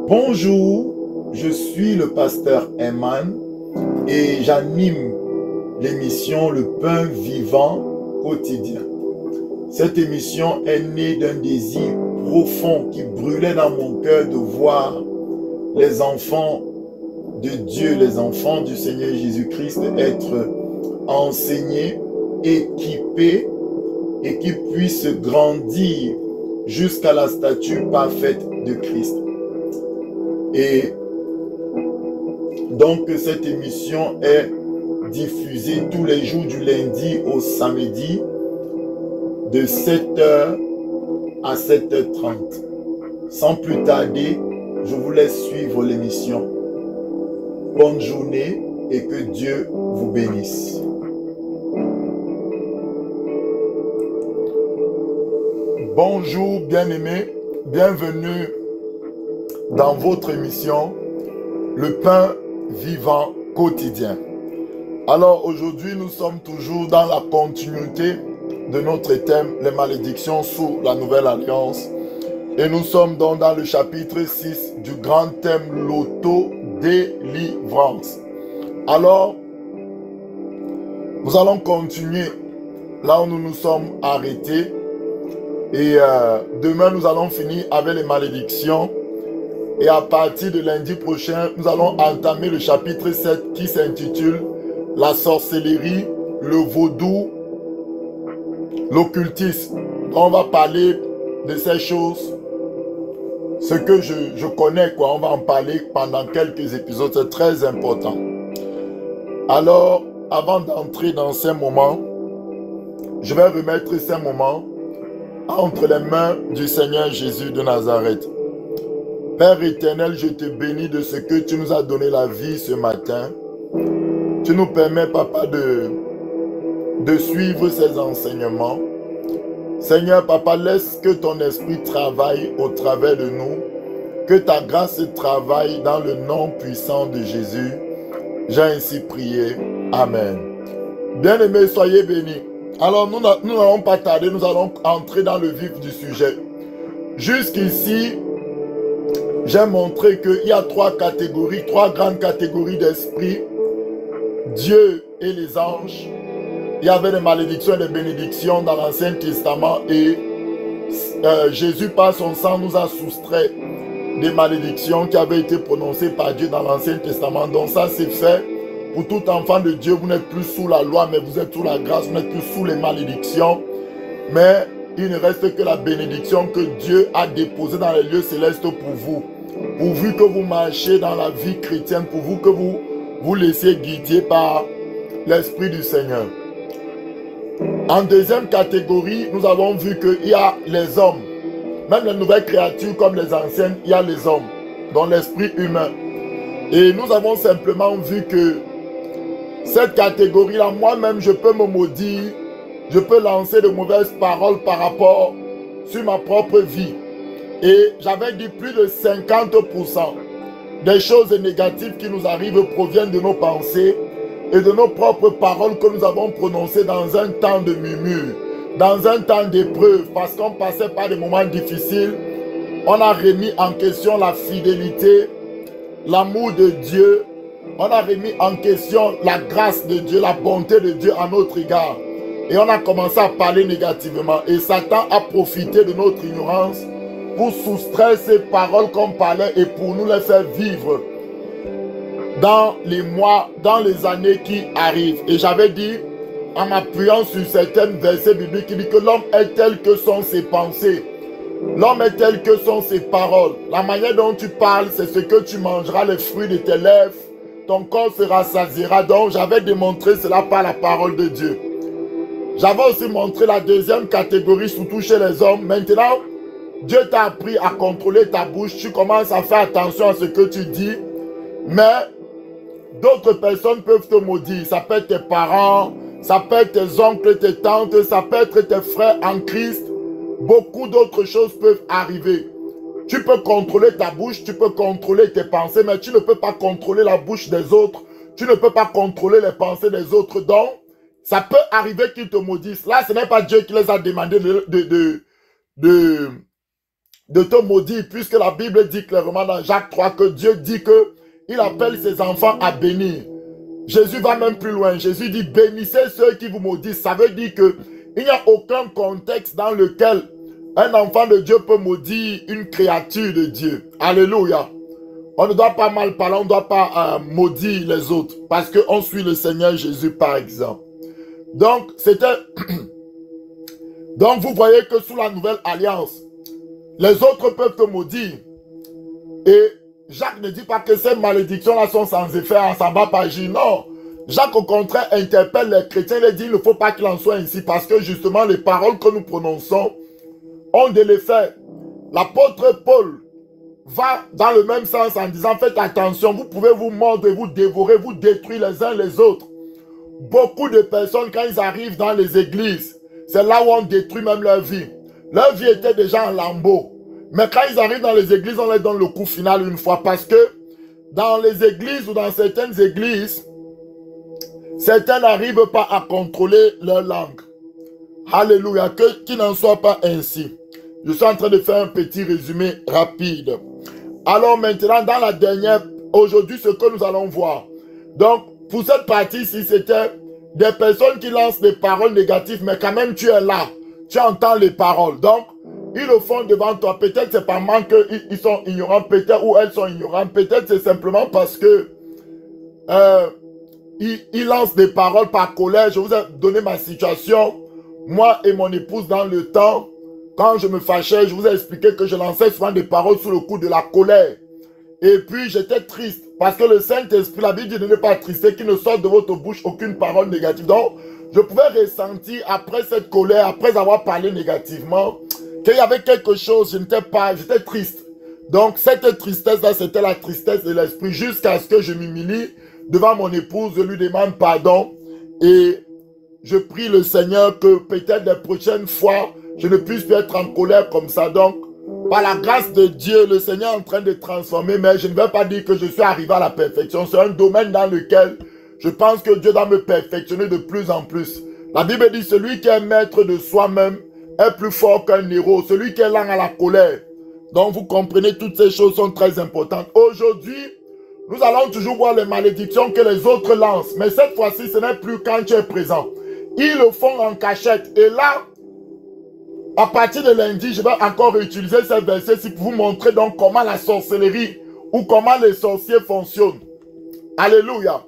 Bonjour, je suis le pasteur Eman et j'anime l'émission Le Pain Vivant Quotidien. Cette émission est née d'un désir profond qui brûlait dans mon cœur de voir les enfants de Dieu, les enfants du Seigneur Jésus-Christ être enseignés, équipés et qui puissent grandir jusqu'à la stature parfaite de Christ. Et donc cette émission est diffusée tous les jours du lundi au samedi de 7h à 7h30. Sans plus tarder, je vous laisse suivre l'émission. Bonne journée et que Dieu vous bénisse. Bonjour bien-aimés, bienvenue dans votre émission Le Pain Vivant Quotidien. Alors aujourd'hui nous sommes toujours dans la continuité de notre thème les malédictions sous la nouvelle alliance et nous sommes donc dans le chapitre 6 du grand thème l'auto-délivrance. Alors nous allons continuer là où nous nous sommes arrêtés et demain nous allons finir avec les malédictions. Et à partir de lundi prochain, nous allons entamer le chapitre 7 qui s'intitule La sorcellerie, le vaudou, l'occultisme. On va parler de ces choses, ce que je connais, quoi. On va en parler pendant quelques épisodes, c'est très important. Alors, avant d'entrer dans ces moments, je vais remettre ces moments entre les mains du Seigneur Jésus de Nazareth. Père éternel, je te bénis de ce que tu nous as donné la vie ce matin. Tu nous permets, Papa, de suivre ces enseignements. Seigneur, Papa, laisse que ton esprit travaille au travers de nous. Que ta grâce travaille dans le nom puissant de Jésus. J'ai ainsi prié. Amen. Bien-aimés, soyez bénis. Alors, nous n'allons pas tarder, nous allons entrer dans le vif du sujet. Jusqu'ici, j'ai montré qu'il y a trois grandes catégories d'esprits. Dieu et les anges. Il y avait des malédictions et des bénédictions dans l'Ancien Testament et Jésus par son sang nous a soustrait des malédictions qui avaient été prononcées par Dieu dans l'Ancien Testament. Donc ça c'est fait pour tout enfant de Dieu. Vous n'êtes plus sous la loi mais vous êtes sous la grâce. Vous n'êtes plus sous les malédictions. Mais il ne reste que la bénédiction que Dieu a déposée dans les lieux célestes pour vous. Pourvu que vous marchez dans la vie chrétienne, pourvu que vous vous laissiez guider par l'Esprit du Seigneur. En deuxième catégorie, nous avons vu qu'il y a les hommes. Même les nouvelles créatures comme les anciennes, il y a les hommes, dans l'esprit humain. Et nous avons simplement vu que cette catégorie-là, moi-même, je peux me maudire, je peux lancer de mauvaises paroles par rapport sur ma propre vie. Et j'avais dit plus de 50% des choses négatives qui nous arrivent proviennent de nos pensées et de nos propres paroles que nous avons prononcées dans un temps de murmure, dans un temps d'épreuve, parce qu'on passait par des moments difficiles. On a remis en question la fidélité, l'amour de Dieu. On a remis en question la grâce de Dieu, la bonté de Dieu à notre égard. Et on a commencé à parler négativement. Et Satan a profité de notre ignorance pour soustraire ces paroles qu'on parlait et pour nous les faire vivre dans les mois, dans les années qui arrivent. Et j'avais dit, en m'appuyant sur certains versets bibliques, qui dit que l'homme est tel que sont ses pensées. L'homme est tel que sont ses paroles. La manière dont tu parles, c'est ce que tu mangeras, les fruits de tes lèvres. Ton corps se rassasiera. Donc j'avais démontré cela par la parole de Dieu. J'avais aussi montré la deuxième catégorie, surtout chez les hommes. Maintenant, Dieu t'a appris à contrôler ta bouche. Tu commences à faire attention à ce que tu dis. Mais d'autres personnes peuvent te maudire. Ça peut être tes parents, ça peut être tes oncles, tes tantes, ça peut être tes frères en Christ. Beaucoup d'autres choses peuvent arriver. Tu peux contrôler ta bouche, tu peux contrôler tes pensées, mais tu ne peux pas contrôler la bouche des autres. Tu ne peux pas contrôler les pensées des autres. Donc, ça peut arriver qu'ils te maudissent. Là, ce n'est pas Dieu qui les a demandé de te maudire, puisque la Bible dit clairement dans Jacques 3 que Dieu dit qu'il appelle ses enfants à bénir. Jésus va même plus loin. Jésus dit, bénissez ceux qui vous maudissent. Ça veut dire qu'il n'y a aucun contexte dans lequel un enfant de Dieu peut maudire une créature de Dieu. Alléluia. On ne doit pas mal parler, on ne doit pas maudire les autres. Parce qu'on suit le Seigneur Jésus par exemple. Donc, Donc, vous voyez que sous la nouvelle alliance, les autres peuvent te maudire. Et Jacques ne dit pas que ces malédictions-là sont sans effet, on s'en va pas agir. Non. Jacques, au contraire, interpelle les chrétiens et dit, il ne faut pas qu'il en soit ainsi, parce que justement, les paroles que nous prononçons ont de l'effet. L'apôtre Paul va dans le même sens en disant, faites attention, vous pouvez vous mordre et vous dévorer, vous détruire les uns les autres. Beaucoup de personnes, quand ils arrivent dans les églises, c'est là où on détruit même leur vie. Leur vie était déjà en lambeaux. Mais quand ils arrivent dans les églises, on leur donne le coup final une fois. Parce que dans les églises ou dans certaines églises, certains n'arrivent pas à contrôler leur langue. Alléluia, qu'il n'en soit pas ainsi. Je suis en train de faire un petit résumé rapide. Alors maintenant, dans la dernière, aujourd'hui, ce que nous allons voir. Donc, pour cette partie-ci, c'était des personnes qui lancent des paroles négatives, mais quand même tu es là. Tu entends les paroles. Donc, ils le font devant toi. Peut-être c'est pas mal qu'ils sont ignorants, peut-être, ou elles sont ignorantes. Peut-être c'est simplement parce que ils lancent des paroles par colère. Je vous ai donné ma situation. Moi et mon épouse dans le temps, quand je me fâchais, je vous ai expliqué que je lançais souvent des paroles sous le coup de la colère. Et puis j'étais triste parce que le Saint-Esprit, la Bible dit de ne pas attrister, qu'il ne sorte de votre bouche aucune parole négative. Donc, je pouvais ressentir après cette colère, après avoir parlé négativement, qu'il y avait quelque chose, j'étais triste. Donc, cette tristesse-là, c'était la tristesse de l'esprit, jusqu'à ce que je m'humilie devant mon épouse, je lui demande pardon et je prie le Seigneur que peut-être les prochaines fois, je ne puisse plus être en colère comme ça. Donc, par la grâce de Dieu, le Seigneur est en train de transformer, mais je ne vais pas dire que je suis arrivé à la perfection. C'est un domaine dans lequel je pense que Dieu doit me perfectionner de plus en plus. La Bible dit, celui qui est maître de soi-même est plus fort qu'un héros. Celui qui est lent à la colère. Donc, vous comprenez, toutes ces choses sont très importantes. Aujourd'hui, nous allons toujours voir les malédictions que les autres lancent. Mais cette fois-ci, ce n'est plus quand tu es présent. Ils le font en cachette. Et là, à partir de lundi, je vais encore utiliser ces versets pour vous montrer donc comment la sorcellerie ou comment les sorciers fonctionnent. Alléluia.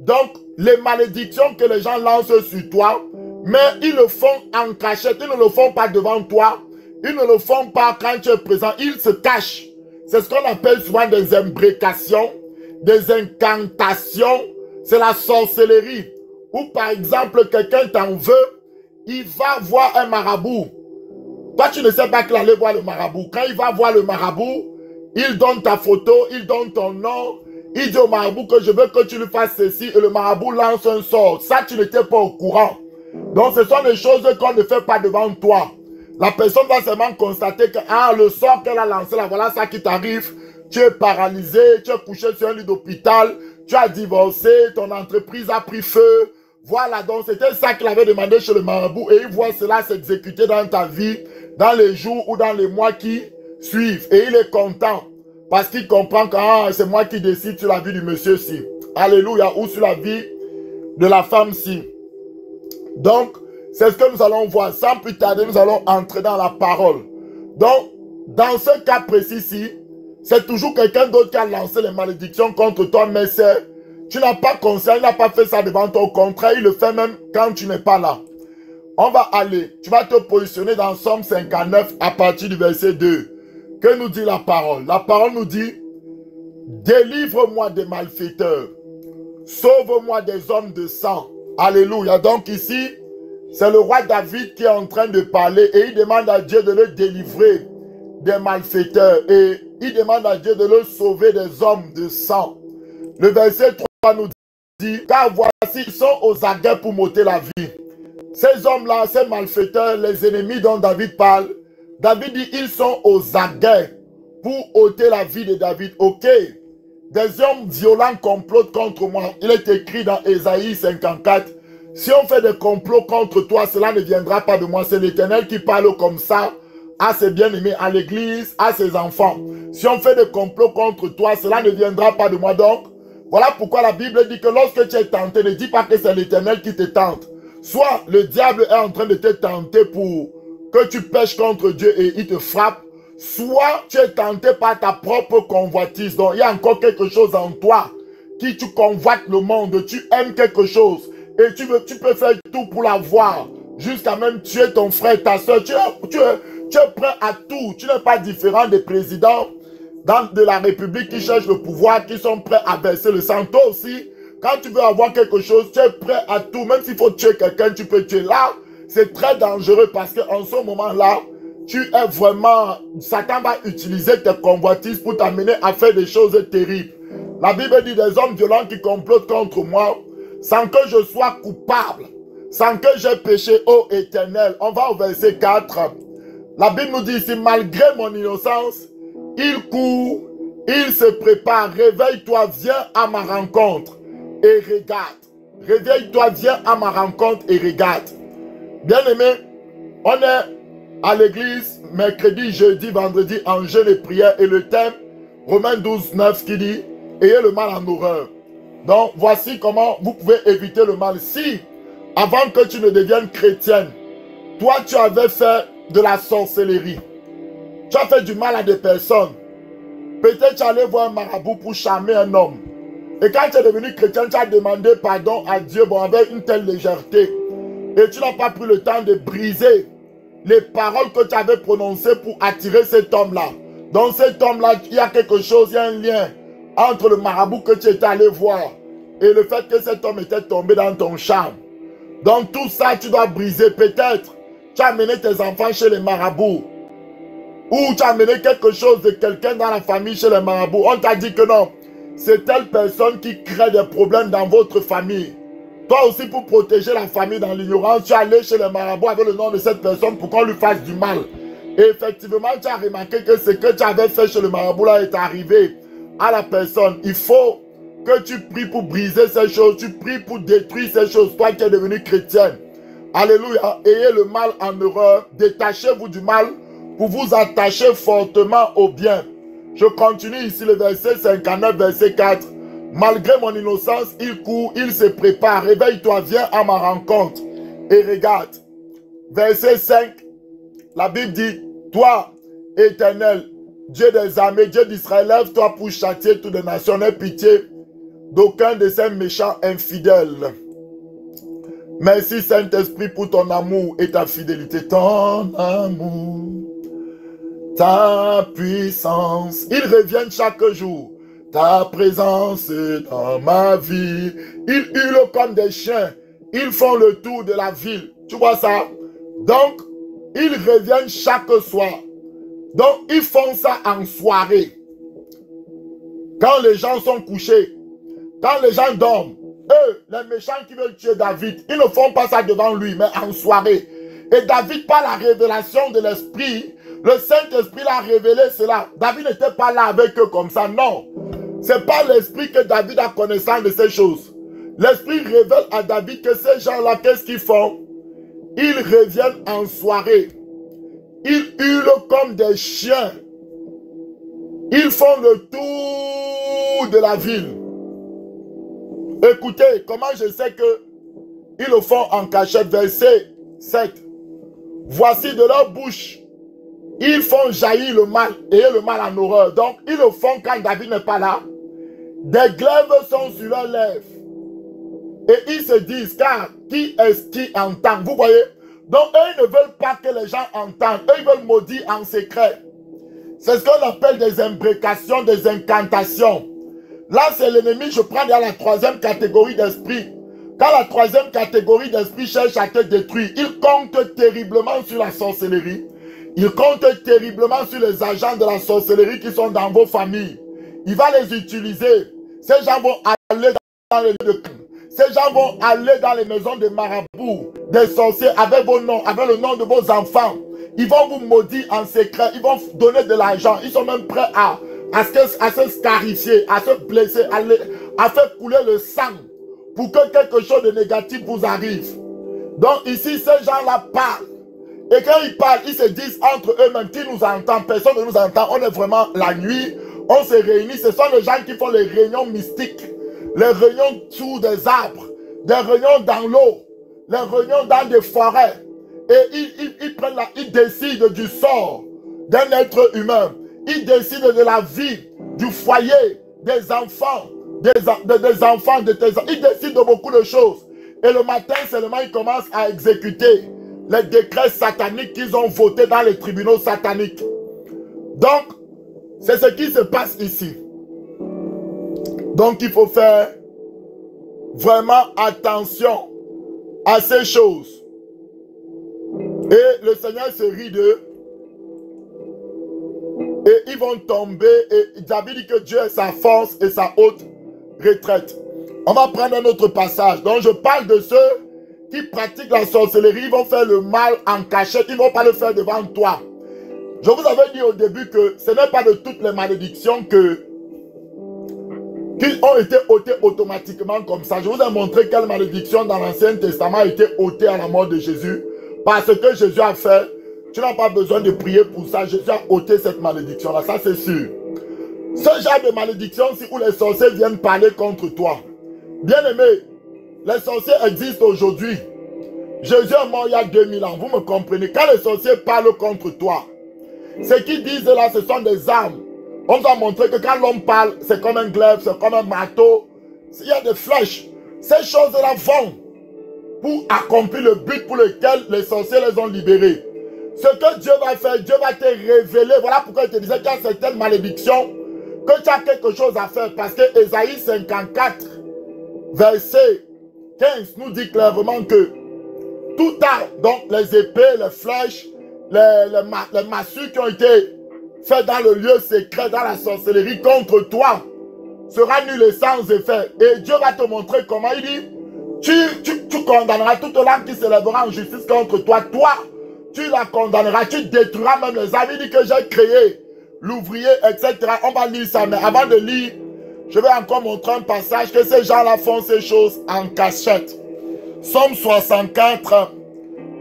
Donc, les malédictions que les gens lancent sur toi, mais ils le font en cachette. Ils ne le font pas devant toi. Ils ne le font pas quand tu es présent. Ils se cachent. C'est ce qu'on appelle souvent des imbrécations, des incantations. C'est la sorcellerie. Ou par exemple, quelqu'un t'en veut, il va voir un marabout. Toi, tu ne sais pas qu'il allait voir le marabout. Quand il va voir le marabout, il donne ta photo, il donne ton nom. Il dit au marabout que je veux que tu lui fasses ceci et le marabout lance un sort. Ça, tu n'étais pas au courant. Donc, ce sont des choses qu'on ne fait pas devant toi. La personne va seulement constater que le sort qu'elle a lancé, là, voilà ça qui t'arrive. Tu es paralysé, tu es couché sur un lit d'hôpital, tu as divorcé, ton entreprise a pris feu. Voilà, donc c'était ça qu'il avait demandé chez le marabout et il voit cela s'exécuter dans ta vie, dans les jours ou dans les mois qui suivent. Et il est content parce qu'il comprend que c'est moi qui décide sur la vie du monsieur-ci. Alléluia, ou sur la vie de la femme-ci. Donc, c'est ce que nous allons voir. Sans plus tarder, nous allons entrer dans la parole. Donc, dans ce cas précis-ci, c'est toujours quelqu'un d'autre qui a lancé les malédictions contre toi, mais tu n'as pas conscience, il n'a pas fait ça devant toi. Au contraire, il le fait même quand tu n'es pas là. On va aller, tu vas te positionner dans Somme 59 à partir du verset 2. Que nous dit la parole? La parole nous dit, délivre-moi des malfaiteurs, sauve-moi des hommes de sang. Alléluia. Donc ici, c'est le roi David qui est en train de parler et il demande à Dieu de le délivrer des malfaiteurs et il demande à Dieu de le sauver des hommes de sang. Le verset 3 nous dit, car voici, ils sont aux aguets pour m'ôter la vie. Ces hommes-là, ces malfaiteurs, les ennemis dont David parle, David dit, ils sont aux aguets pour ôter la vie de David. Ok, des hommes violents complotent contre moi. Il est écrit dans Ésaïe 54, si on fait des complots contre toi, cela ne viendra pas de moi. C'est l'Éternel qui parle comme ça à ses bien-aimés, à l'église, à ses enfants. Si on fait des complots contre toi, cela ne viendra pas de moi. Donc, voilà pourquoi la Bible dit que lorsque tu es tenté, ne dis pas que c'est l'Éternel qui te tente. Soit le diable est en train de te tenter pour que tu pêches contre Dieu et il te frappe, soit tu es tenté par ta propre convoitise. Donc, il y a encore quelque chose en toi qui tu convoites le monde, tu aimes quelque chose et tu peux faire tout pour l'avoir, jusqu'à même tuer ton frère, ta soeur. Tu es prêt à tout. Tu n'es pas différent des présidents de la République qui cherchent le pouvoir, qui sont prêts à verser le sang. Toi aussi, quand tu veux avoir quelque chose, tu es prêt à tout. Même s'il faut tuer quelqu'un, tu peux tuer. Là, c'est très dangereux parce qu'en ce moment-là, tu es vraiment... Satan va utiliser tes convoitises pour t'amener à faire des choses terribles. La Bible dit des hommes violents qui complotent contre moi sans que je sois coupable, sans que j'ai péché, ô Éternel. On va au verset 4. La Bible nous dit ici, malgré mon innocence, il court, il se prépare. Réveille-toi, viens à ma rencontre et regarde. Réveille-toi, viens à ma rencontre et regarde. Bien-aimé, on est à l'église mercredi, jeudi, vendredi en jeûne et prière. Et le thème, Romains 12, 9, qui dit, ayez le mal en horreur. Donc, voici comment vous pouvez éviter le mal. Si, avant que tu ne deviennes chrétienne, toi, tu avais fait de la sorcellerie, tu as fait du mal à des personnes, peut-être tu allais voir un marabout pour charmer un homme. Et quand tu es devenu chrétien, tu as demandé pardon à Dieu, bon, avec une telle légèreté. Et tu n'as pas pris le temps de briser les paroles que tu avais prononcées pour attirer cet homme-là. Donc cet homme-là, il y a quelque chose, il y a un lien entre le marabout que tu étais allé voir et le fait que cet homme était tombé dans ton charme. Donc tout ça, tu dois briser. Peut-être tu as amené tes enfants chez les marabouts. Ou tu as amené quelque chose de quelqu'un dans la famille chez les marabouts. On t'a dit que non, c'est telle personne qui crée des problèmes dans votre famille. Toi aussi, pour protéger la famille dans l'ignorance, tu es allé chez les marabouts avec le nom de cette personne pour qu'on lui fasse du mal. Et effectivement, tu as remarqué que ce que tu avais fait chez le marabout là est arrivé à la personne. Il faut que tu pries pour briser ces choses, tu pries pour détruire ces choses, toi qui es devenu chrétienne. Alléluia. Ayez le mal en horreur, détachez-vous du mal pour vous attacher fortement au bien. Je continue ici le verset 59, verset 4. Malgré mon innocence, il court, il se prépare. Réveille-toi, viens à ma rencontre et regarde. Verset 5, la Bible dit, toi, Éternel, Dieu des armées, Dieu d'Israël, lève-toi pour châtier toutes les nations. N'aie pitié d'aucun de ces méchants infidèles. Merci Saint-Esprit pour ton amour et ta fidélité. Ton amour, ta puissance, ils reviennent chaque jour. Ta présence dans ma vie. Ils hurlent comme des chiens. Ils font le tour de la ville. Tu vois ça? Donc, ils reviennent chaque soir. Donc, ils font ça en soirée. Quand les gens sont couchés, quand les gens dorment, eux, les méchants qui veulent tuer David, ils ne font pas ça devant lui, mais en soirée. Et David, par la révélation de l'Esprit, le Saint-Esprit l'a révélé cela. David n'était pas là avec eux comme ça, non. C'est pas l'Esprit que David a connaissance de ces choses. L'Esprit révèle à David que ces gens-là, qu'est-ce qu'ils font? Ils reviennent en soirée. Ils hurlent comme des chiens. Ils font le tour de la ville. Écoutez, comment je sais que ils le font en cachette? Verset 7. Voici de leur bouche, ils font jaillir le mal et le mal en horreur. Donc, ils le font quand David n'est pas là. Des glaives sont sur leurs lèvres. Et ils se disent, car qui est-ce qui entend? Vous voyez? Donc, eux, ils ne veulent pas que les gens entendent. Eux, ils veulent maudire en secret. C'est ce qu'on appelle des imprécations, des incantations. Là, c'est l'ennemi, je prends dans la troisième catégorie d'esprit. Quand la troisième catégorie d'esprit cherche à te détruire, il compte terriblement sur la sorcellerie. Il compte terriblement sur les agents de la sorcellerie qui sont dans vos familles. Il va les utiliser. Ces gens vont aller dans les lieux de... Ces gens vont aller dans les maisons des marabouts, des sorciers, avec vos noms, avec le nom de vos enfants. Ils vont vous maudire en secret. Ils vont donner de l'argent. Ils sont même prêts à se scarifier, à se blesser, à faire couler le sang pour que quelque chose de négatif vous arrive. Donc ici, ces gens-là parlent. Et quand ils parlent, ils se disent entre eux-mêmes, qui nous entend, personne ne nous entend, on est vraiment la nuit, on se réunit, ce sont les gens qui font les réunions mystiques, les réunions sous des arbres, des réunions dans l'eau, les réunions dans des forêts. Et ils décident du sort d'un être humain, ils décident de la vie, du foyer, des enfants, des enfants, de tes enfants, ils décident de beaucoup de choses. Et le matin seulement, ils commencent à exécuter les décrets sataniques qu'ils ont votés dans les tribunaux sataniques. Donc, c'est ce qui se passe ici. Donc, il faut faire vraiment attention à ces choses. Et le Seigneur se rit d'eux. Et ils vont tomber. Et David dit que Dieu est sa force et sa haute retraite. On va prendre un autre passage. Donc, je parle de ceux qui pratiquent la sorcellerie. Ils vont faire le mal en cachette. Ils ne vont pas le faire devant toi. Je vous avais dit au début que ce n'est pas de toutes les malédictions qui ont été ôtées automatiquement comme ça. Je vous ai montré quelle malédiction dans l'Ancien Testament a été ôtée à la mort de Jésus. Parce que Jésus a fait, tu n'as pas besoin de prier pour ça. Jésus a ôté cette malédiction-là, ça c'est sûr. Ce genre de malédiction, où les sorciers viennent parler contre toi. Bien aimé, les sorciers existent aujourd'hui. Jésus est mort il y a 2000 ans, vous me comprenez. Quand les sorciers parlent contre toi, ce qu'ils disent là, ce sont des armes. On nous a montré que quand l'homme parle, c'est comme un glaive, c'est comme un marteau. Il y a des flèches. Ces choses-là vont pour accomplir le but pour lequel les sorciers les ont libérés. Ce que Dieu va faire, Dieu va te révéler. Voilà pourquoi il te disait qu'il y a certaines malédictions, que tu as quelque chose à faire. Parce que Ésaïe 54, verset 15, nous dit clairement que tout a, donc les épées, les flèches, les massures qui ont été faites dans le lieu secret, dans la sorcellerie contre toi, sera nul et sans effet. Et Dieu va te montrer comment il dit, tu condamneras toute langue qui s'élèvera en justice contre toi. Toi, tu la condamneras, tu détruiras même les âmes. Il dit que j'ai créé l'ouvrier, etc. On va lire ça, mais avant de lire, je vais encore montrer un passage que ces gens-là font ces choses en cachette. Somme 64,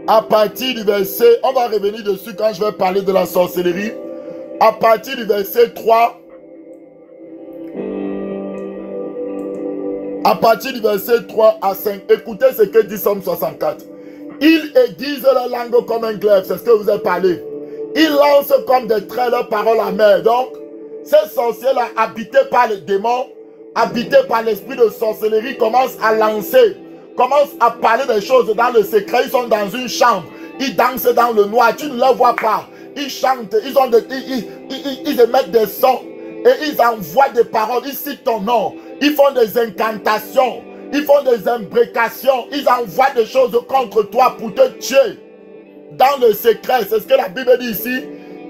à partir du verset, on va revenir dessus quand je vais parler de la sorcellerie. À partir du verset 3, à partir du verset 3 à 5, écoutez ce que dit Somme 64. Ils aiguisent leur langue comme un glaive, c'est ce que vous avez parlé. Ils lancent comme des traits leurs paroles amères. Donc, ces sorciers-là, habités par les démons, habités par l'esprit de sorcellerie, commencent à lancer, commencent à parler des choses dans le secret. Ils sont dans une chambre, ils dansent dans le noir, tu ne les vois pas. Ils chantent, ils émettent des sons et ils envoient des paroles, ils citent ton nom, ils font des incantations, ils font des imprécations, ils envoient des choses contre toi pour te tuer. Dans le secret, c'est ce que la Bible dit ici.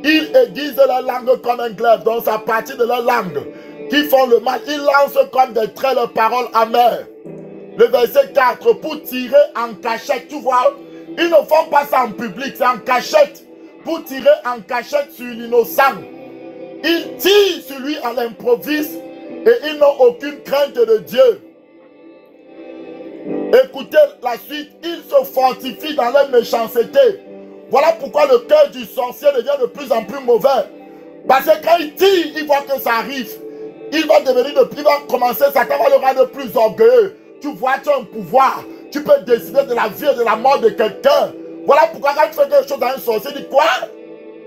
Ils aiguisent leur langue comme un glaive, donc c'est à partir de leur langue qu'ils font le mal. Ils lancent comme des traits leurs paroles amères. Le verset 4, pour tirer en cachette, tu vois, ils ne font pas ça en public, c'est en cachette. Pour tirer en cachette sur l'innocent. Ils tirent sur lui à l'improviste et ils n'ont aucune crainte de Dieu. Écoutez la suite, ils se fortifient dans leur méchanceté. Voilà pourquoi le cœur du sorcier devient de plus en plus mauvais. Parce que quand il tire, il voit que ça arrive. Il va commencer, Satan va le rendre plus orgueilleux. Tu vois, tu as un pouvoir. Tu peux décider de la vie et de la mort de quelqu'un. Voilà pourquoi quand tu fais quelque chose dans un sorcier, il dit quoi?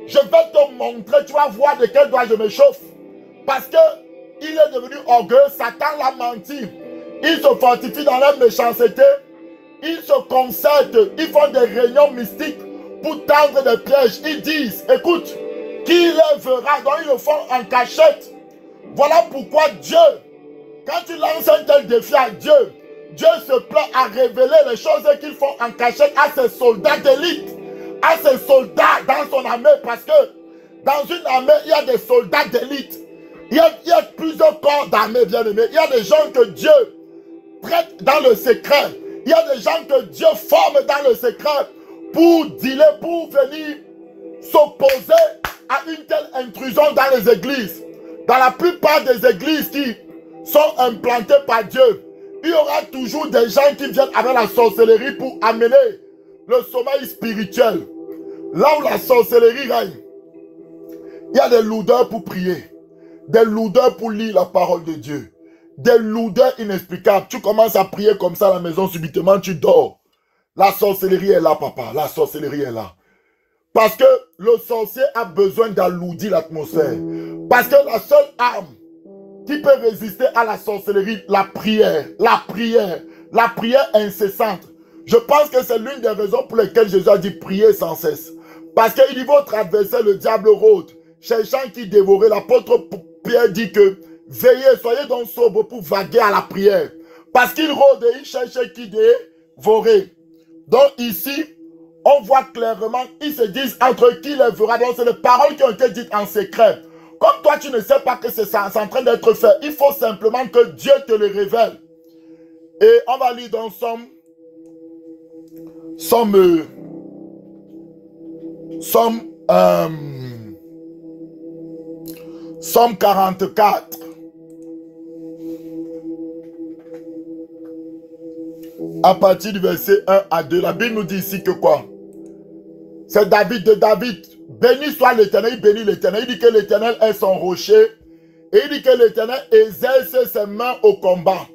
Je vais te montrer, tu vas voir de quel doigt je me chauffe. Parce que il est devenu orgueilleux, Satan l'a menti. Ils se fortifient dans leur méchanceté. Ils se concertent, ils font des réunions mystiques pour tendre des pièges. Ils disent, écoute, qui les verra? Donc ils le font en cachette. Voilà pourquoi Dieu, quand tu lances un tel défi à Dieu, Dieu se plaît à révéler les choses qu'ils font en cachette à ses soldats d'élite, à ses soldats dans son armée, parce que dans une armée, il y a des soldats d'élite. Il y a plusieurs corps d'armée, bien aimés. Il y a des gens que Dieu traite dans le secret. Il y a des gens que Dieu forme dans le secret pour dealer, pour venir s'opposer à une telle intrusion dans les églises. Dans la plupart des églises qui sont implantées par Dieu, il y aura toujours des gens qui viennent avec la sorcellerie pour amener le sommeil spirituel. Là où la sorcellerie règne, il y a des lourdeurs pour prier, des lourdeurs pour lire la parole de Dieu, des lourdeurs inexplicables. Tu commences à prier comme ça à la maison, subitement tu dors. La sorcellerie est là, papa, la sorcellerie est là. Parce que le sorcier a besoin d'alourdir l'atmosphère. Parce que la seule arme qui peut résister à la sorcellerie, la prière incessante. Je pense que c'est l'une des raisons pour lesquelles Jésus a dit prier sans cesse. Parce qu'il dit votre adversaire, le diable rôde, cherchant qui dévorer. L'apôtre Pierre dit que veillez, soyez donc sobres pour vaguer à la prière. Parce qu'il rôde et il cherche qui dévorer. Donc ici, on voit clairement, ils se disent entre qui les verra. Donc c'est les paroles qui ont été dites en secret. Comme toi, tu ne sais pas que c'est en train d'être fait, il faut simplement que Dieu te le révèle. Et on va lire dans Somme 44. À partir du verset 1 à 2, la Bible nous dit ici que quoi? C'est David de David. Béni soit l'Éternel, il bénit l'Éternel. Il dit que l'Éternel est son rocher. Et il dit que l'Éternel exerce ses mains au combat.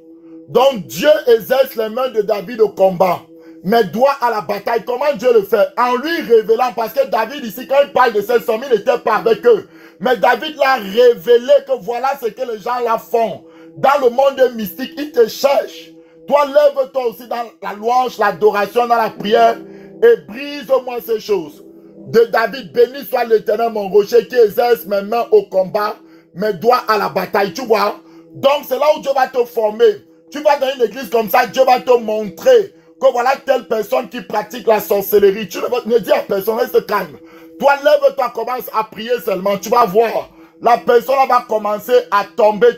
Donc Dieu exerce les mains de David au combat. Mais doit à la bataille. Comment Dieu le fait? En lui révélant, parce que David ici, quand il parle de ces sommes, il n'était pas avec eux. Mais David l'a révélé que voilà ce que les gens là font. Dans le monde mystique, ils te cherchent. Toi, lève-toi aussi dans la louange, l'adoration, dans la prière. Et brise-moi ces choses. De David, béni soit l'Éternel, mon rocher, qui exerce mes mains au combat, mes doigts à la bataille. Tu vois? Donc, c'est là où Dieu va te former. Tu vas dans une église comme ça, Dieu va te montrer que voilà telle personne qui pratique la sorcellerie. Tu ne dis à personne, reste calme. Toi, lève-toi, commence à prier seulement. Tu vas voir. La personne va commencer à tomber.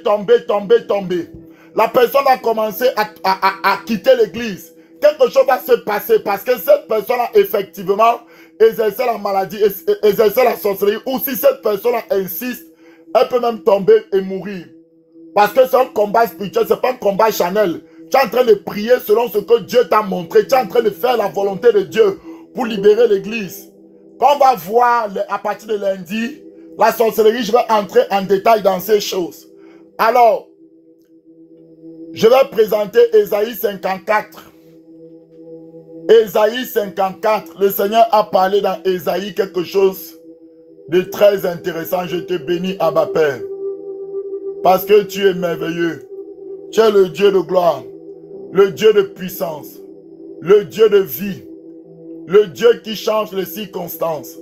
La personne va commencer à quitter l'église. Quelque chose va se passer parce que cette personne-là, effectivement, exerçait la maladie, exerçait la sorcellerie. Ou si cette personne-là insiste, elle peut même tomber et mourir. Parce que c'est un combat spirituel, ce n'est pas un combat charnel. Tu es en train de prier selon ce que Dieu t'a montré. Tu es en train de faire la volonté de Dieu pour libérer l'église. Quand on va voir à partir de lundi, la sorcellerie, je vais entrer en détail dans ces choses. Alors, je vais présenter Ésaïe 54. Ésaïe 54. Le Seigneur a parlé dans Ésaïe quelque chose de très intéressant. Je te bénis, Abba Père. Parce que tu es merveilleux. Tu es le Dieu de gloire. Le Dieu de puissance. Le Dieu de vie. Le Dieu qui change les circonstances.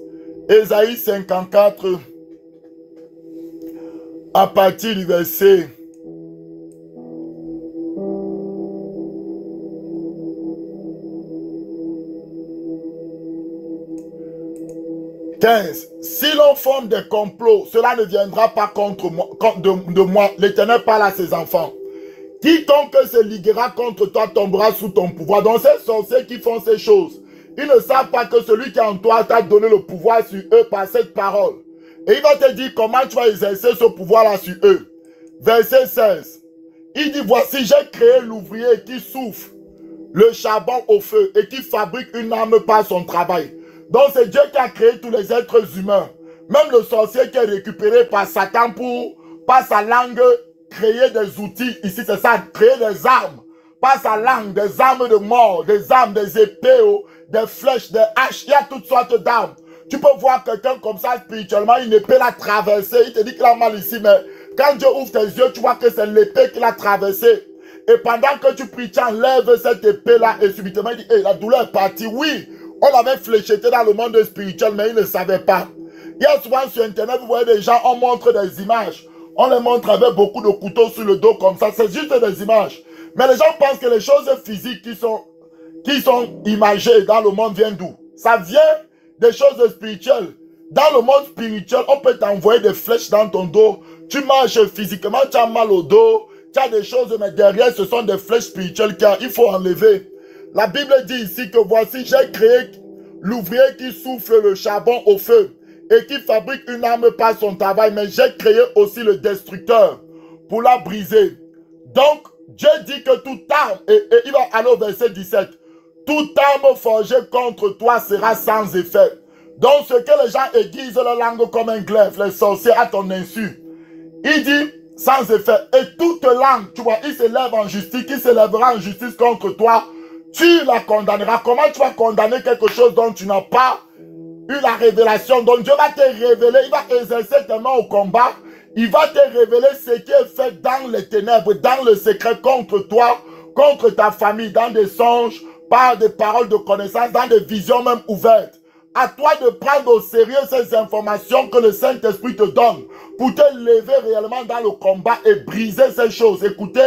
Ésaïe 54. À partir du verset 15. Si l'on forme des complots, cela ne viendra pas contre moi, de moi. L'Éternel parle à ses enfants. Quiconque se liguera contre toi tombera sous ton pouvoir. Donc ces sorciers qui font ces choses, ils ne savent pas que celui qui est en toi t'a donné le pouvoir sur eux par cette parole. Et il va te dire comment tu vas exercer ce pouvoir-là sur eux. Verset 16. Il dit, voici, j'ai créé l'ouvrier qui souffle le charbon au feu et qui fabrique une arme par son travail. Donc c'est Dieu qui a créé tous les êtres humains. Même le sorcier qui est récupéré par Satan pour, par sa langue, créer des outils. Ici c'est ça, créer des armes. Par sa langue, des armes de mort, des armes, des épées, des flèches, des haches. Il y a toutes sortes d'armes. Tu peux voir quelqu'un comme ça spirituellement, une épée l'a traversé. Il te dit qu'il a mal ici, mais quand Dieu ouvre tes yeux, tu vois que c'est l'épée qu'il a traversé. Et pendant que tu pries, tu enlèves cette épée-là et subitement il dit, hey, la douleur est partie. Oui, on l'avait fléchetée dans le monde spirituel, mais il ne savait pas. Il y a souvent sur Internet, vous voyez des gens, on montre des images. On les montre avec beaucoup de couteaux sur le dos comme ça. C'est juste des images. Mais les gens pensent que les choses physiques qui sont imagées dans le monde viennent d'où? Ça vient des choses spirituelles. Dans le monde spirituel, on peut t'envoyer des flèches dans ton dos. Tu marches physiquement, tu as mal au dos. Tu as des choses, mais derrière, ce sont des flèches spirituelles qu'il faut enlever. La Bible dit ici que voici, j'ai créé l'ouvrier qui souffle le charbon au feu et qui fabrique une arme par son travail, mais j'ai créé aussi le destructeur pour la briser. Donc, Dieu dit que toute arme, et il va aller au verset 17, toute arme forgée contre toi sera sans effet. Donc ce que les gens aiguisent leur langue comme un glaive, les sorciers à ton insu. Il dit, sans effet, et toute langue, tu vois, il s'élève en justice, qui s'élèvera en justice contre toi, tu la condamneras. Comment tu vas condamner quelque chose dont tu n'as pas eu la révélation? Donc Dieu va te révéler, il va exercer tes mains au combat, il va te révéler ce qui est fait dans les ténèbres, dans le secret contre toi, contre ta famille, dans des songes, par des paroles de connaissance, dans des visions même ouvertes. À toi de prendre au sérieux ces informations que le Saint-Esprit te donne pour te lever réellement dans le combat et briser ces choses. Écoutez,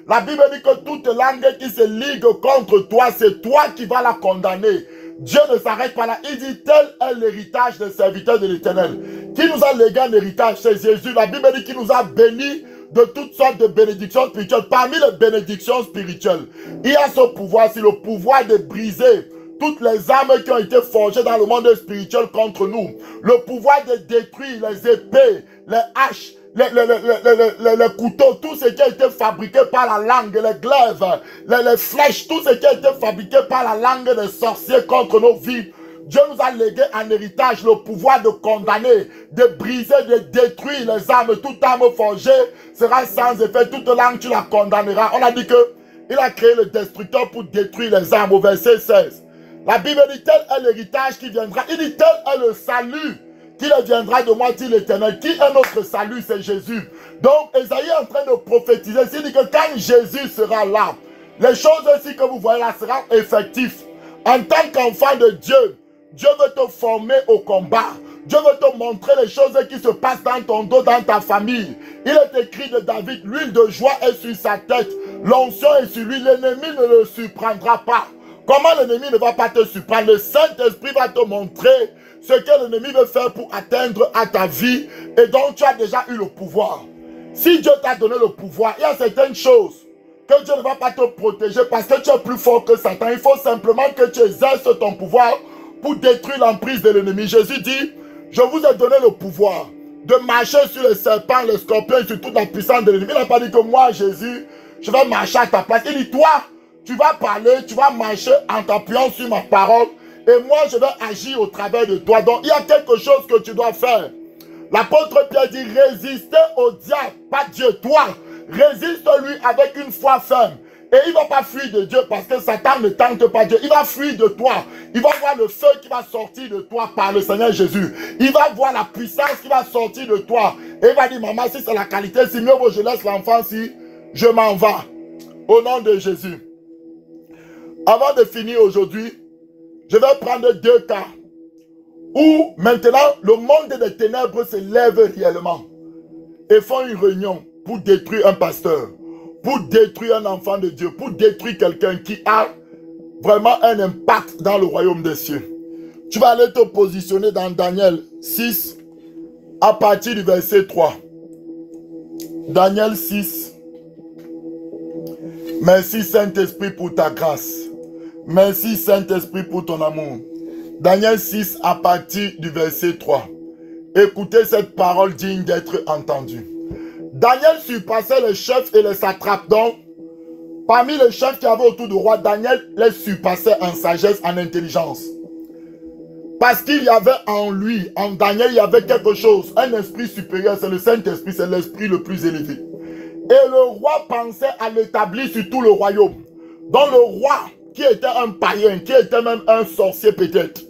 la Bible dit que toute langue qui se ligue contre toi, c'est toi qui vas la condamner. Dieu ne s'arrête pas là. Il dit, tel est l'héritage des serviteurs de l'Éternel. Qui nous a légué un héritage? C'est Jésus. La Bible dit qu'il nous a bénis de toutes sortes de bénédictions spirituelles. Parmi les bénédictions spirituelles, il y a ce pouvoir, c'est le pouvoir de briser toutes les armes qui ont été forgées dans le monde spirituel contre nous. Le pouvoir de détruire les épées, les haches, les couteaux, tout ce qui a été fabriqué par la langue, les glaives, les flèches, tout ce qui a été fabriqué par la langue des sorciers contre nos vies. Dieu nous a légué en héritage le pouvoir de condamner, de briser, de détruire les armes. Toute arme forgée sera sans effet. Toute langue, tu la condamneras. On a dit que il a créé le destructeur pour détruire les armes au verset 16. La Bible dit, tel est l'héritage qui viendra. Il dit, tel est le salut qui viendra de moi, dit l'Éternel. Qui est notre salut? C'est Jésus. Donc, Esaïe est en train de prophétiser. Il dit que quand Jésus sera là, les choses aussi que vous voyez là seront effectives. En tant qu'enfant de Dieu, Dieu veut te former au combat. Dieu veut te montrer les choses qui se passent dans ton dos, dans ta famille. Il est écrit de David, l'huile de joie est sur sa tête. L'onction est sur lui. L'ennemi ne le surprendra pas. Comment l'ennemi ne va pas te surprendre? Le Saint-Esprit va te montrer ce que l'ennemi veut faire pour atteindre à ta vie et dont tu as déjà eu le pouvoir. Si Dieu t'a donné le pouvoir, il y a certaines choses que Dieu ne va pas te protéger parce que tu es plus fort que Satan. Il faut simplement que tu exerces ton pouvoir pour détruire l'emprise de l'ennemi. Jésus dit, je vous ai donné le pouvoir de marcher sur les serpents, les scorpions, sur toute la puissance de l'ennemi. Il n'a pas dit que moi, Jésus, je vais marcher à ta place. Il dit, toi, tu vas parler, tu vas marcher en t'appuyant sur ma parole et moi, je vais agir au travers de toi. Donc, il y a quelque chose que tu dois faire. L'apôtre Pierre dit, résistez au diable, pas Dieu, toi. Résiste-lui avec une foi ferme. Et il ne va pas fuir de Dieu parce que Satan ne tente pas Dieu. Il va fuir de toi. Il va voir le feu qui va sortir de toi par le Seigneur Jésus. Il va voir la puissance qui va sortir de toi. Et il va dire, maman, si c'est la qualité, si mieux vaut je laisse l'enfant, si je m'en vais. Au nom de Jésus. Avant de finir aujourd'hui, je vais prendre deux cas où maintenant le monde des ténèbres se lève réellement et font une réunion pour détruire un pasteur, pour détruire un enfant de Dieu, pour détruire quelqu'un qui a vraiment un impact dans le royaume des cieux. Tu vas aller te positionner dans Daniel 6 à partir du verset 3. Daniel 6. Merci Saint-Esprit pour ta grâce. Merci Saint-Esprit pour ton amour. Daniel 6 à partir du verset 3. Écoutez cette parole digne d'être entendue. Daniel surpassait les chefs et les satrapes. Donc, parmi les chefs qui avaient autour du roi, Daniel les surpassait en sagesse, en intelligence. Parce qu'il y avait en lui, en Daniel, il y avait quelque chose, un esprit supérieur, c'est le Saint-Esprit, c'est l'esprit le plus élevé. Et le roi pensait à l'établir sur tout le royaume. Donc le roi, qui était un païen, qui était même un sorcier peut-être,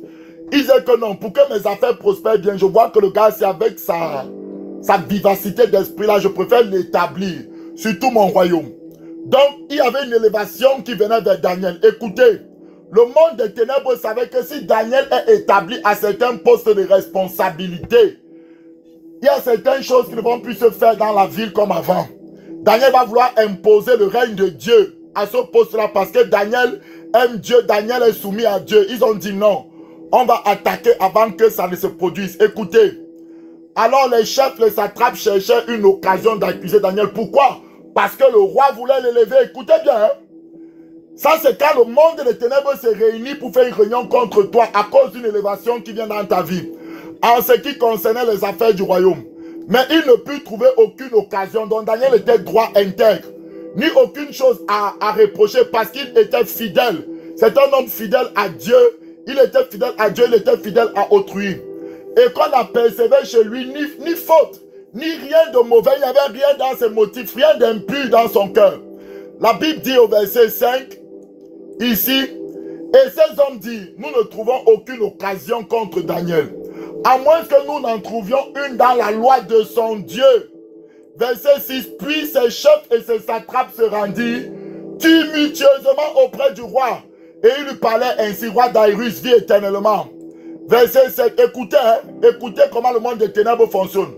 il disait que non, pour que mes affaires prospèrent bien, je vois que le gars, c'est avec sa vivacité d'esprit là, je préfère l'établir sur tout mon royaume. Donc, il y avait une élévation qui venait vers Daniel. Écoutez, le monde des ténèbres savait que si Daniel est établi à certains postes de responsabilité, il y a certaines choses qui ne vont plus se faire dans la ville comme avant. Daniel va vouloir imposer le règne de Dieu à ce poste-là parce que Daniel aime Dieu, Daniel est soumis à Dieu. Ils ont dit non, on va attaquer avant que ça ne se produise. Écoutez, alors les chefs, les satrapes cherchaient une occasion d'accuser Daniel. Pourquoi? Parce que le roi voulait l'élever. Écoutez bien, hein? Ça c'est quand le monde des ténèbres se réunit pour faire une réunion contre toi à cause d'une élévation qui vient dans ta vie. En ce qui concernait les affaires du royaume. Mais il ne put trouver aucune occasion. Donc Daniel était droit, intègre. Ni aucune chose à reprocher parce qu'il était fidèle. C'est un homme fidèle à Dieu Il était fidèle à Dieu, il était fidèle à autrui. Et qu'on a persévéré chez lui, ni faute, ni rien de mauvais. Il n'y avait rien dans ses motifs, rien d'impur dans son cœur. La Bible dit au verset 5, ici, et ces hommes disent, nous ne trouvons aucune occasion contre Daniel, à moins que nous n'en trouvions une dans la loi de son Dieu. Verset 6, puis ses chefs et ses satrapes se rendirent tumultueusement auprès du roi. Et il lui parlait ainsi, roi Daïrus vit éternellement. Verset 7, écoutez, écoutez comment le monde des ténèbres fonctionne.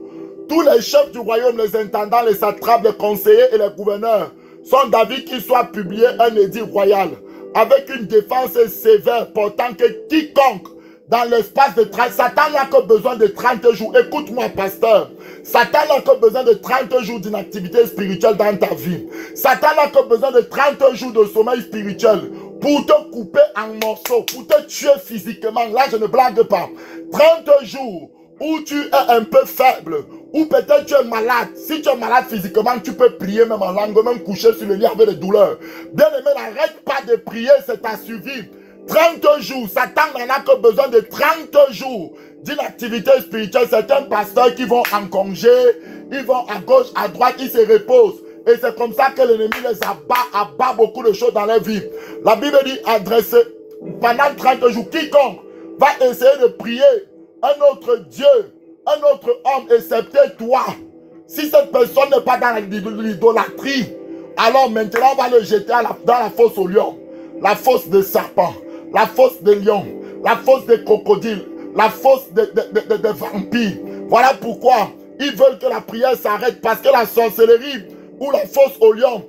Tous les chefs du royaume, les intendants, les satrapes, les conseillers et les gouverneurs sont d'avis qu'il soit publié un édit royal avec une défense sévère portant que quiconque dans l'espace de 30, Satan n'a que besoin de 30 jours. Écoute-moi, pasteur. Satan n'a que besoin de 30 jours d'inactivité spirituelle dans ta vie. Satan n'a que besoin de 30 jours de sommeil spirituel pour te couper en morceaux, pour te tuer physiquement. Là, je ne blague pas. 30 jours où tu es un peu faible, ou peut-être tu es malade. Si tu es malade physiquement, tu peux prier même en langue, même coucher sur le lit avec des douleurs. Bien aimé, n'arrête pas de prier, c'est ta survie. 30 jours, Satan n'en a que besoin de 30 jours d'inactivité spirituelle. Certains pasteurs qui vont en congé, ils vont à gauche, à droite, ils se reposent. Et c'est comme ça que l'ennemi les abat beaucoup de choses dans leur vie. La Bible dit adresser pendant 30 jours. Quiconque va essayer de prier un autre Dieu, un autre homme, excepté toi. Si cette personne n'est pas dans l'idolâtrie, alors maintenant on va le jeter dans la fosse aux lions, la fosse des serpents, la fosse des lions, la fosse des crocodiles, la fosse des vampires. Voilà pourquoi ils veulent que la prière s'arrête, parce que la sorcellerie ou la fosse aux lions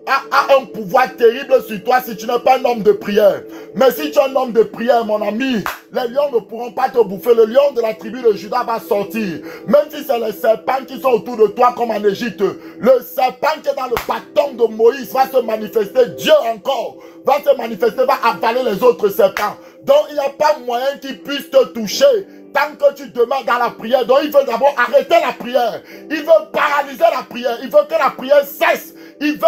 a un pouvoir terrible sur toi si tu n'es pas un homme de prière. Mais si tu es un homme de prière, mon ami, les lions ne pourront pas te bouffer. Le lion de la tribu de Juda va sortir. Même si c'est les serpents qui sont autour de toi comme en Égypte, le serpent qui est dans le bâton de Moïse va se manifester. Dieu encore va se manifester, va avaler les autres serpents. Donc il n'y a pas moyen qu'il puisse te toucher tant que tu demeures dans la prière. Donc il veut d'abord arrêter la prière. Il veut paralyser la prière. Il veut que la prière cesse. Il veut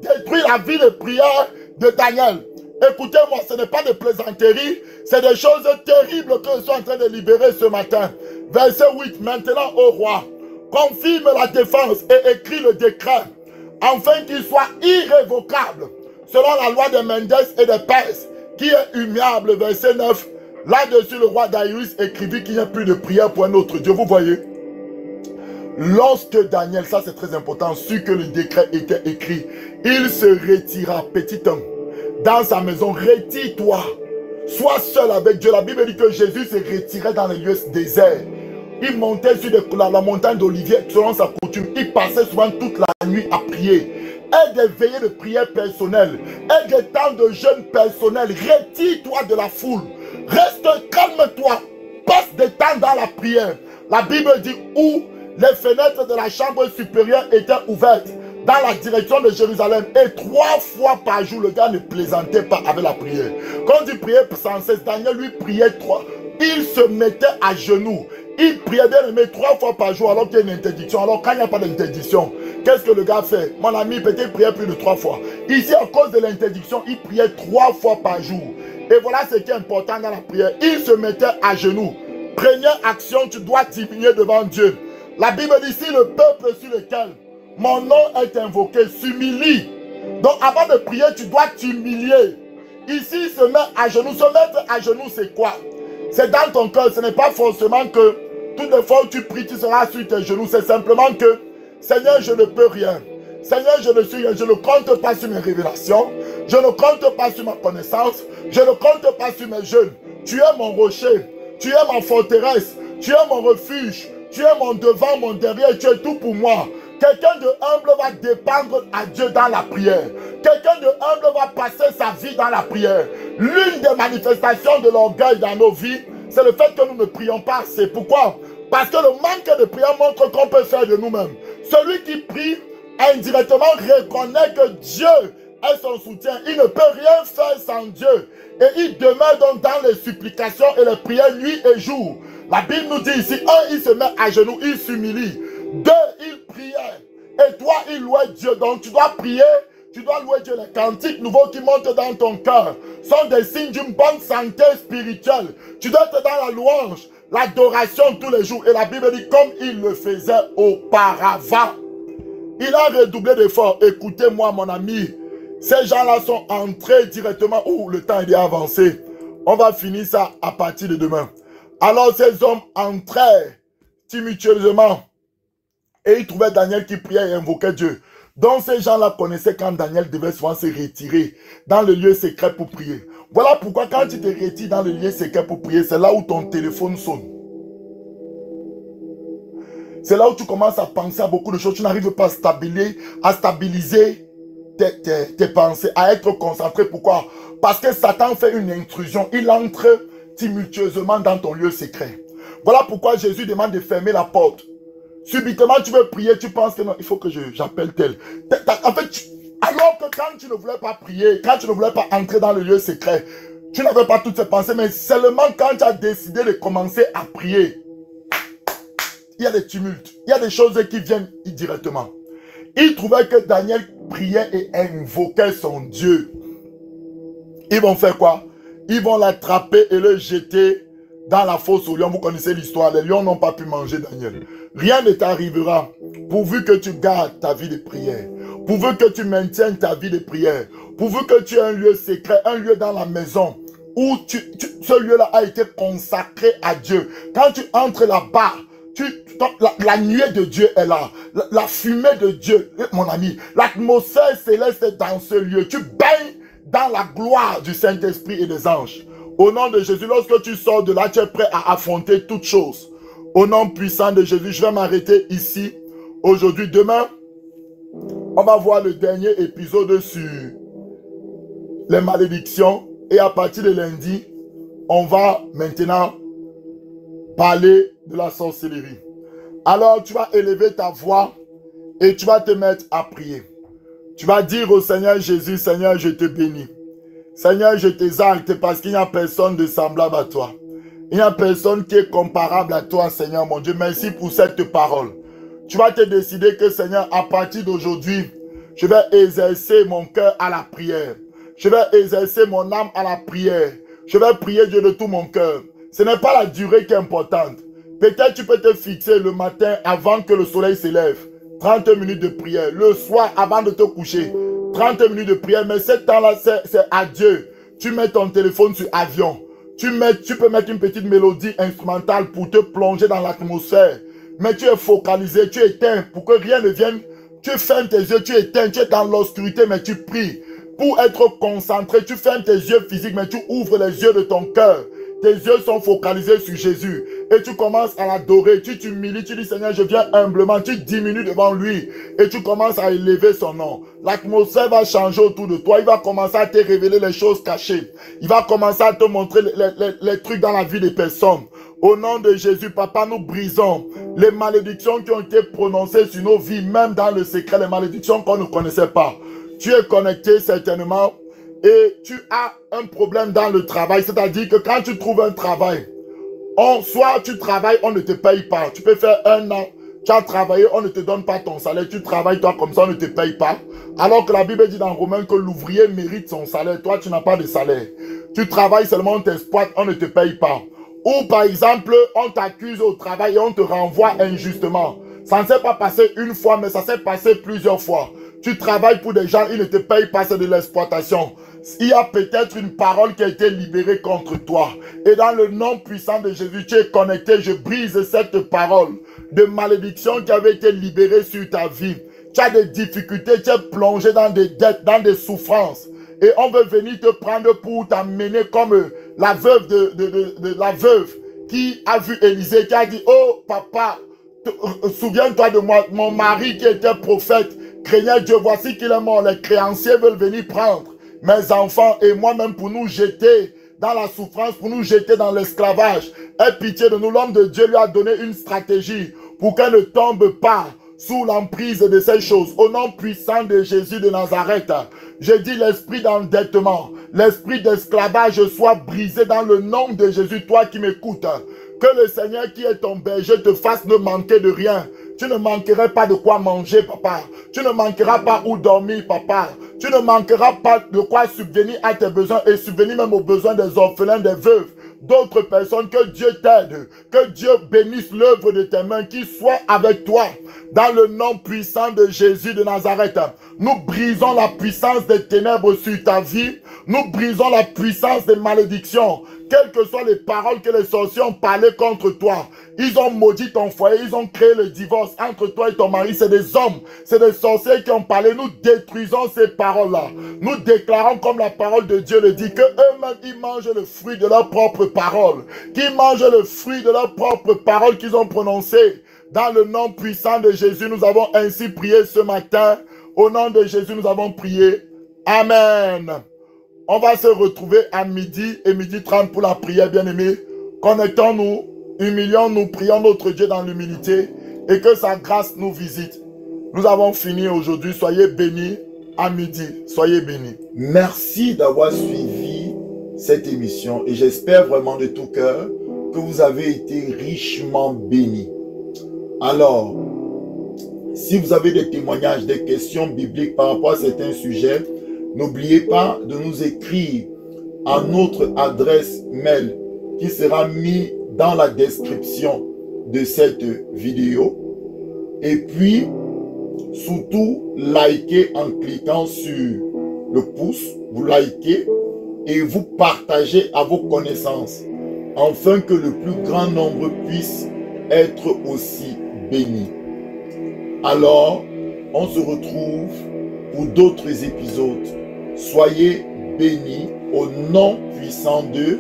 détruire la vie de prière de Daniel. Écoutez-moi, ce n'est pas des plaisanteries, c'est des choses terribles que je suis en train de libérer ce matin. Verset 8, maintenant, ô roi, confirme la défense et écrit le décret, afin qu'il soit irrévocable, selon la loi des Mendes et des Perses, qui est humiliable. Verset 9, là-dessus, le roi Daïrus écrivit qu'il n'y a plus de prière pour un autre Dieu. Vous voyez? Lorsque Daniel, ça c'est très important, sut que le décret était écrit, il se retira, petit homme, dans sa maison. Retire-toi, sois seul avec Dieu. La Bible dit que Jésus se retirait dans les lieux déserts. Il montait sur la montagne d'Olivier selon sa coutume. Il passait souvent toute la nuit à prier. Et des veillées de prière personnelles, et des temps de jeûne personnel. Retire-toi de la foule, reste calme-toi, passe des temps dans la prière. La Bible dit où les fenêtres de la chambre supérieure étaient ouvertes dans la direction de Jérusalem. Et 3 fois par jour, le gars ne plaisantait pas avec la prière. Quand il priait sans cesse, Daniel lui priait 3. Il se mettait à genoux. Il priait, bien aimé, 3 fois par jour alors qu'il y a une interdiction. Alors quand il n'y a pas d'interdiction, qu'est-ce que le gars fait? Mon ami, peut-être priait plus de 3 fois. Ici, à cause de l'interdiction, il priait 3 fois par jour. Et voilà ce qui est important dans la prière. Il se mettait à genoux. Première action, tu dois diminuer devant Dieu. La Bible dit, si le peuple sur lequel mon nom est invoqué s'humilie. Donc avant de prier, tu dois t'humilier. Ici, se mettre à genoux. Se mettre à genoux, c'est quoi? C'est dans ton cœur. Ce n'est pas forcément que toutes les fois où tu pries, tu seras sur tes genoux. C'est simplement que, Seigneur, je ne peux rien. Seigneur, je ne suis rien. Je ne compte pas sur mes révélations. Je ne compte pas sur ma connaissance. Je ne compte pas sur mes jeûnes. Tu es mon rocher. Tu es ma forteresse. Tu es mon refuge. Tu es mon devant, mon derrière, tu es tout pour moi. Quelqu'un de humble va dépendre à Dieu dans la prière. Quelqu'un de humble va passer sa vie dans la prière. L'une des manifestations de l'orgueil dans nos vies, c'est le fait que nous ne prions pas assez. Pourquoi? Parce que le manque de prière montre qu'on peut faire de nous-mêmes. Celui qui prie indirectement reconnaît que Dieu est son soutien. Il ne peut rien faire sans Dieu. Et il demeure donc dans les supplications et les prières nuit et jour. La Bible nous dit ici, 1, il se met à genoux, il s'humilie. 2, il priait. Et toi, il louait Dieu. Donc tu dois prier Tu dois louer Dieu. Les cantiques nouveaux qui montent dans ton cœur sont des signes d'une bonne santé spirituelle. Tu dois être dans la louange, l'adoration tous les jours. Et la Bible dit comme il le faisait auparavant. Il a redoublé d'efforts. Écoutez-moi mon ami. Ces gens-là sont entrés directement où le temps est avancé. On va finir ça à partir de demain. Alors ces hommes entraient tumultueusement et ils trouvaient Daniel qui priait et invoquait Dieu. Donc ces gens-là connaissaient quand Daniel devait souvent se retirer dans le lieu secret pour prier. Voilà pourquoi quand tu te retires dans le lieu secret pour prier, c'est là où ton téléphone sonne. C'est là où tu commences à penser à beaucoup de choses. Tu n'arrives pas à stabiliser tes pensées, à être concentré. Pourquoi? Parce que Satan fait une intrusion. Il entre tumultueusement dans ton lieu secret. Voilà pourquoi Jésus demande de fermer la porte. Subitement, tu veux prier, tu penses que non, il faut que j'appelle tel. En fait, alors que quand tu ne voulais pas prier, quand tu ne voulais pas entrer dans le lieu secret, tu n'avais pas toutes ces pensées, mais seulement quand tu as décidé de commencer à prier, il y a des tumultes, il y a des choses qui viennent directement. Il trouvait que Daniel priait et invoquait son Dieu. Ils vont faire quoi? Ils vont l'attraper et le jeter dans la fosse aux lions. Vous connaissez l'histoire, les lions n'ont pas pu manger Daniel. Rien ne t'arrivera pourvu que tu gardes ta vie de prière, pourvu que tu maintiennes ta vie de prière, pourvu que tu aies un lieu secret, un lieu dans la maison où ce lieu-là a été consacré à Dieu. Quand tu entres là-bas, la nuée de Dieu est là, la fumée de Dieu, mon ami, l'atmosphère céleste est dans ce lieu. Tu baignes dans la gloire du Saint-Esprit et des anges. Au nom de Jésus, lorsque tu sors de là, tu es prêt à affronter toutes choses. Au nom puissant de Jésus, je vais m'arrêter ici. Aujourd'hui, demain, on va voir le dernier épisode sur les malédictions. Et à partir de lundi, on va maintenant parler de la sorcellerie. Alors, tu vas élever ta voix et tu vas te mettre à prier. Tu vas dire au Seigneur Jésus, Seigneur, je te bénis. Seigneur, je t'exalte parce qu'il n'y a personne de semblable à toi. Il n'y a personne qui est comparable à toi, Seigneur mon Dieu. Merci pour cette parole. Tu vas te décider que, Seigneur, à partir d'aujourd'hui, je vais exercer mon cœur à la prière. Je vais exercer mon âme à la prière. Je vais prier Dieu de tout mon cœur. Ce n'est pas la durée qui est importante. Peut-être tu peux te fixer le matin avant que le soleil s'élève. 30 minutes de prière. Le soir avant de te coucher. 30 minutes de prière. Mais ce temps-là, c'est à Dieu. Tu mets ton téléphone sur avion. Tu peux mettre une petite mélodie instrumentale pour te plonger dans l'atmosphère. Mais tu es focalisé, tu éteins pour que rien ne vienne. Tu fermes tes yeux, tu éteins, tu es dans l'obscurité, mais tu pries. Pour être concentré, tu fermes tes yeux physiques, mais tu ouvres les yeux de ton cœur. Tes yeux sont focalisés sur Jésus. Et tu commences à l'adorer. Tu t'humilies. Tu dis, Seigneur, je viens humblement. Tu diminues devant lui. Et tu commences à élever son nom. L'atmosphère va changer autour de toi. Il va commencer à te révéler les choses cachées. Il va commencer à te montrer les trucs dans la vie des personnes. Au nom de Jésus, Papa, nous brisons les malédictions qui ont été prononcées sur nos vies, même dans le secret, les malédictions qu'on ne connaissait pas. Tu es connecté certainement. Et tu as un problème dans le travail, c'est-à-dire que quand tu trouves un travail, soit tu travailles, on ne te paye pas. Tu peux faire 1 an, tu as travaillé, on ne te donne pas ton salaire. Tu travailles, toi, comme ça, on ne te paye pas. Alors que la Bible dit dans Romains que l'ouvrier mérite son salaire. Toi, tu n'as pas de salaire. Tu travailles seulement, on t'exploite, on ne te paye pas. Ou par exemple, on t'accuse au travail et on te renvoie injustement. Ça ne s'est pas passé une fois, mais ça s'est passé plusieurs fois. Tu travailles pour des gens, ils ne te payent pas, c'est de l'exploitation. Il y a peut-être une parole qui a été libérée contre toi. Et dans le nom puissant de Jésus, tu es connecté. Je brise cette parole de malédiction qui avait été libérée sur ta vie. Tu as des difficultés, tu es plongé dans des dettes, dans des souffrances. Et on veut venir te prendre pour t'amener comme la veuve la veuve qui a vu Élisée, qui a dit, oh papa, souviens-toi de moi, mon mari qui était prophète, craignait Dieu, voici qu'il est mort, les créanciers veulent venir prendre mes enfants et moi-même pour nous jeter dans la souffrance, pour nous jeter dans l'esclavage. Aie pitié de nous, l'homme de Dieu lui a donné une stratégie pour qu'elle ne tombe pas sous l'emprise de ces choses. Au nom puissant de Jésus de Nazareth, je dis l'esprit d'endettement, l'esprit d'esclavage soit brisé dans le nom de Jésus, toi qui m'écoutes. Que le Seigneur qui est ton berger te fasse ne manquer de rien. Tu ne manqueras pas de quoi manger, papa. Tu ne manqueras pas où dormir, papa. Tu ne manqueras pas de quoi subvenir à tes besoins et subvenir même aux besoins des orphelins, des veuves, d'autres personnes. Que Dieu t'aide, que Dieu bénisse l'œuvre de tes mains, qu'il soit avec toi. Dans le nom puissant de Jésus de Nazareth, nous brisons la puissance des ténèbres sur ta vie. Nous brisons la puissance des malédictions. Quelles que soient les paroles que les sorciers ont parlé contre toi, ils ont maudit ton foyer, ils ont créé le divorce entre toi et ton mari. C'est des hommes, c'est des sorciers qui ont parlé. Nous détruisons ces paroles-là. Nous déclarons comme la parole de Dieu le dit, que eux-mêmes, ils mangent le fruit de leurs propres paroles. Qu'ils mangent le fruit de leurs propres paroles qu'ils ont prononcées. Dans le nom puissant de Jésus, nous avons ainsi prié ce matin. Au nom de Jésus, nous avons prié. Amen. On va se retrouver à midi et midi 30 pour la prière, bien-aimés. Connectons-nous, humilions-nous, prions notre Dieu dans l'humilité et que sa grâce nous visite. Nous avons fini aujourd'hui. Soyez bénis à midi. Soyez bénis. Merci d'avoir suivi cette émission et j'espère vraiment de tout cœur que vous avez été richement bénis. Alors, si vous avez des témoignages, des questions bibliques par rapport à certains sujets, n'oubliez pas de nous écrire à notre adresse mail qui sera mise dans la description de cette vidéo. Et puis, surtout, likez en cliquant sur le pouce, vous likez et vous partagez à vos connaissances, afin que le plus grand nombre puisse être aussi béni. Alors, on se retrouve pour d'autres épisodes. Soyez bénis au nom puissant de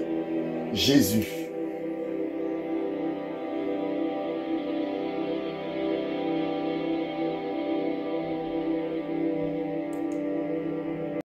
Jésus.